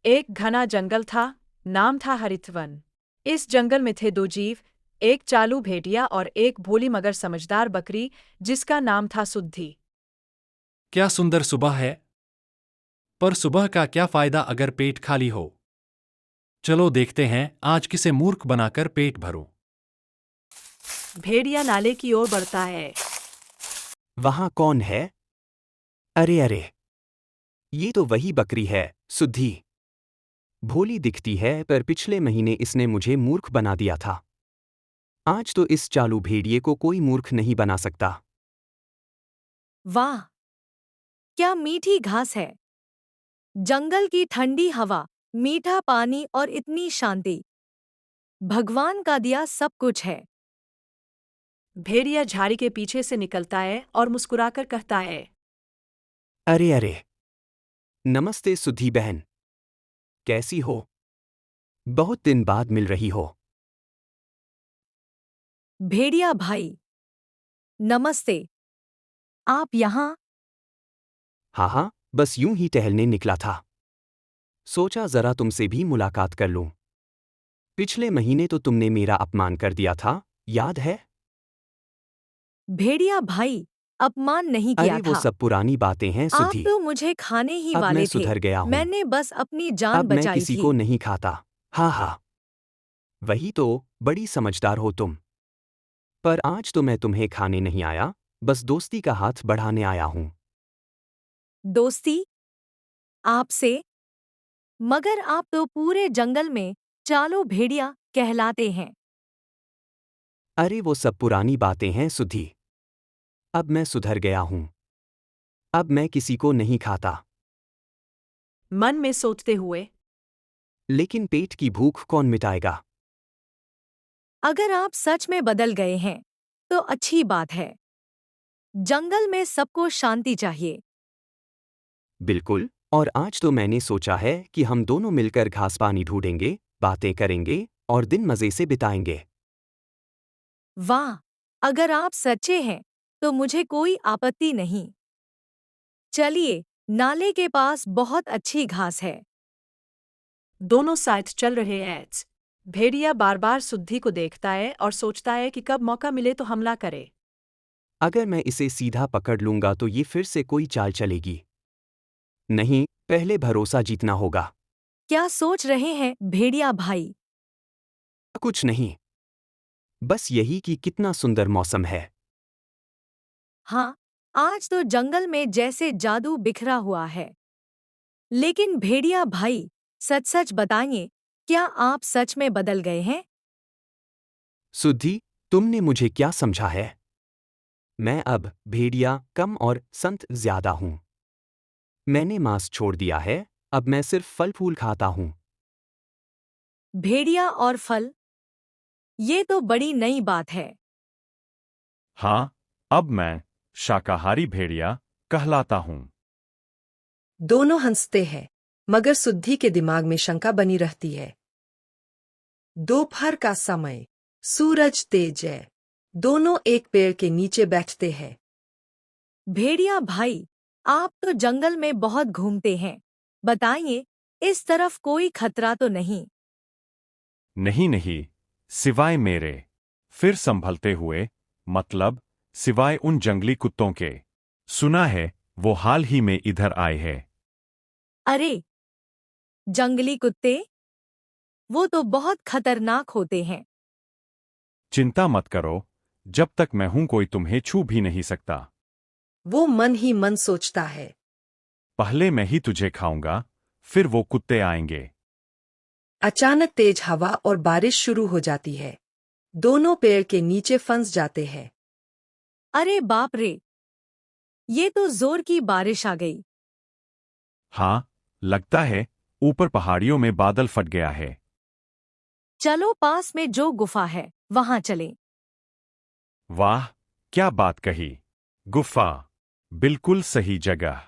एक घना जंगल था। नाम था हरितवन। इस जंगल में थे दो जीव, एक चालू भेड़िया और एक भोली मगर समझदार बकरी, जिसका नाम था सुद्धि। क्या सुंदर सुबह है। पर सुबह का क्या फायदा अगर पेट खाली हो। चलो देखते हैं आज किसे मूर्ख बनाकर पेट भरूं। भेड़िया नाले की ओर बढ़ता है। वहां कौन है? अरे अरे, ये तो वही बकरी है, सुद्धि। भोली दिखती है पर पिछले महीने इसने मुझे मूर्ख बना दिया था। आज तो इस चालू भेड़िए को कोई मूर्ख नहीं बना सकता। वाह, क्या मीठी घास है। जंगल की ठंडी हवा, मीठा पानी और इतनी शांति। भगवान का दिया सब कुछ है। भेड़िया झाड़ी के पीछे से निकलता है और मुस्कुराकर कहता है। अरे अरे, नमस्ते सुद्धि बहन। कैसी हो? बहुत दिन बाद मिल रही हो। भेड़िया भाई, नमस्ते। आप यहाँ? हाँ हाँ, बस यूं ही टहलने निकला था। सोचा जरा तुमसे भी मुलाकात कर लूं। पिछले महीने तो तुमने मेरा अपमान कर दिया था, याद है? भेड़िया भाई, अपमान नहीं किया अरे वो था। सब पुरानी बातें हैं आप सुद्धि। तो मुझे खाने ही अब मैं वाले थे। सुधर गया हूं। मैंने बस अपनी जान अब मैं बचाई किसी थी। को नहीं खाता। हाँ हाँ, वही तो, बड़ी समझदार हो तुम। पर आज तो मैं तुम्हें खाने नहीं आया, बस दोस्ती का हाथ बढ़ाने आया हूं। दोस्ती? आपसे? मगर आप तो पूरे जंगल में चालो भेड़िया कहलाते हैं। अरे वो सब पुरानी बातें हैं सुद्धि। अब मैं सुधर गया हूं। अब मैं किसी को नहीं खाता। मन में सोचते हुए। लेकिन पेट की भूख कौन मिटाएगा? अगर आप सच में बदल गए हैं, तो अच्छी बात है। जंगल में सबको शांति चाहिए। बिल्कुल, और आज तो मैंने सोचा है कि हम दोनों मिलकर घास पानी ढूंढेंगे, बातें करेंगे और दिन मजे से बिताएंगे। वाह, अगर आप सच्चे हैं, तो मुझे कोई आपत्ति नहीं। चलिए, नाले के पास बहुत अच्छी घास है। दोनों साथ चल रहे हैं। भेड़िया बार बार सुद्धि को देखता है और सोचता है कि कब मौका मिले तो हमला करे। अगर मैं इसे सीधा पकड़ लूंगा तो ये फिर से कोई चाल चलेगी। नहीं, पहले भरोसा जीतना होगा। क्या सोच रहे हैं भेड़िया भाई? कुछ नहीं, बस यही कि कितना सुंदर मौसम है। हाँ, आज तो जंगल में जैसे जादू बिखरा हुआ है। लेकिन भेड़िया भाई, सच सच बताइए, क्या आप सच में बदल गए हैं? सुद्धि, तुमने मुझे क्या समझा है? मैं अब भेड़िया कम और संत ज्यादा हूं। मैंने मांस छोड़ दिया है, अब मैं सिर्फ फल फूल खाता हूं। भेड़िया और फल? ये तो बड़ी नई बात है। हाँ, अब मैं शाकाहारी भेड़िया कहलाता हूँ। दोनों हंसते हैं, मगर सुद्धि के दिमाग में शंका बनी रहती है। दोपहर का समय, सूरज तेज है। दोनों एक पेड़ के नीचे बैठते हैं। भेड़िया भाई, आप तो जंगल में बहुत घूमते हैं। बताइए, इस तरफ कोई खतरा तो नहीं? नहीं नहीं, सिवाय मेरे। फिर संभलते हुए, मतलब सिवाय उन जंगली कुत्तों के। सुना है वो हाल ही में इधर आए हैं। अरे, जंगली कुत्ते? वो तो बहुत खतरनाक होते हैं। चिंता मत करो, जब तक मैं हूं कोई तुम्हें छू भी नहीं सकता। वो मन ही मन सोचता है। पहले मैं ही तुझे खाऊंगा, फिर वो कुत्ते आएंगे। अचानक तेज हवा और बारिश शुरू हो जाती है। दोनों पेड़ के नीचे फंस जाते हैं। अरे बाप रे! ये तो जोर की बारिश आ गई। हाँ, लगता है ऊपर पहाड़ियों में बादल फट गया है। चलो पास में जो गुफा है, वहां चलें। वाह, क्या बात कही। गुफा, बिल्कुल सही जगह।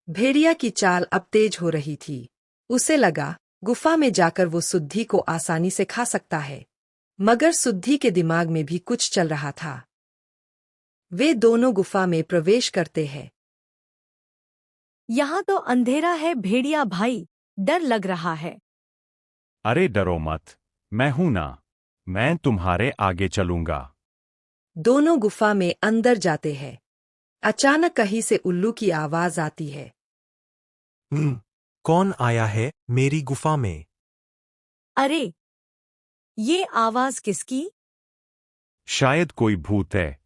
भेड़िया की चाल अब तेज हो रही थी। उसे लगा गुफा में जाकर वो सुद्धि को आसानी से खा सकता है। मगर सुद्धि के दिमाग में भी कुछ चल रहा था। वे दोनों गुफा में प्रवेश करते हैं। यहाँ तो अंधेरा है भेड़िया भाई, डर लग रहा है। अरे डरो मत, मैं हूं ना। मैं तुम्हारे आगे चलूंगा। दोनों गुफा में अंदर जाते हैं। अचानक कहीं से उल्लू की आवाज आती है। कौन आया है मेरी गुफा में? अरे, ये आवाज किसकी? शायद कोई भूत है।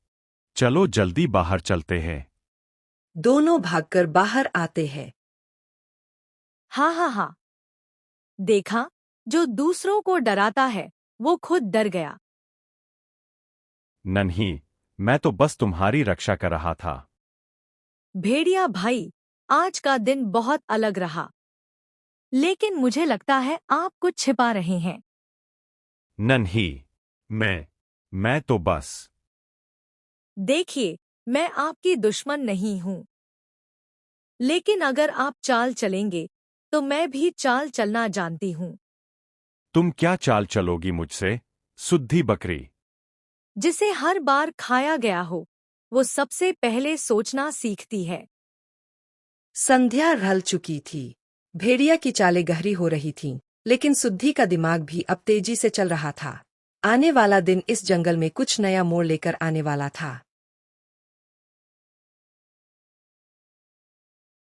चलो जल्दी बाहर चलते हैं। दोनों भागकर बाहर आते हैं। हाँ हाँ हाँ, देखा, जो दूसरों को डराता है वो खुद डर गया। नन्ही, मैं तो बस तुम्हारी रक्षा कर रहा था। भेड़िया भाई, आज का दिन बहुत अलग रहा, लेकिन मुझे लगता है आप कुछ छिपा रहे हैं। नन्ही, मैं तो बस। देखिए, मैं आपकी दुश्मन नहीं हूं, लेकिन अगर आप चाल चलेंगे तो मैं भी चाल चलना जानती हूं। तुम क्या चाल चलोगी मुझसे, सुद्धी बकरी? जिसे हर बार खाया गया हो, वो सबसे पहले सोचना सीखती है। संध्या ढल चुकी थी। भेड़िया की चालें गहरी हो रही थीं, लेकिन सुद्धी का दिमाग भी अब तेजी से चल रहा था। आने वाला दिन इस जंगल में कुछ नया मोड़ लेकर आने वाला था।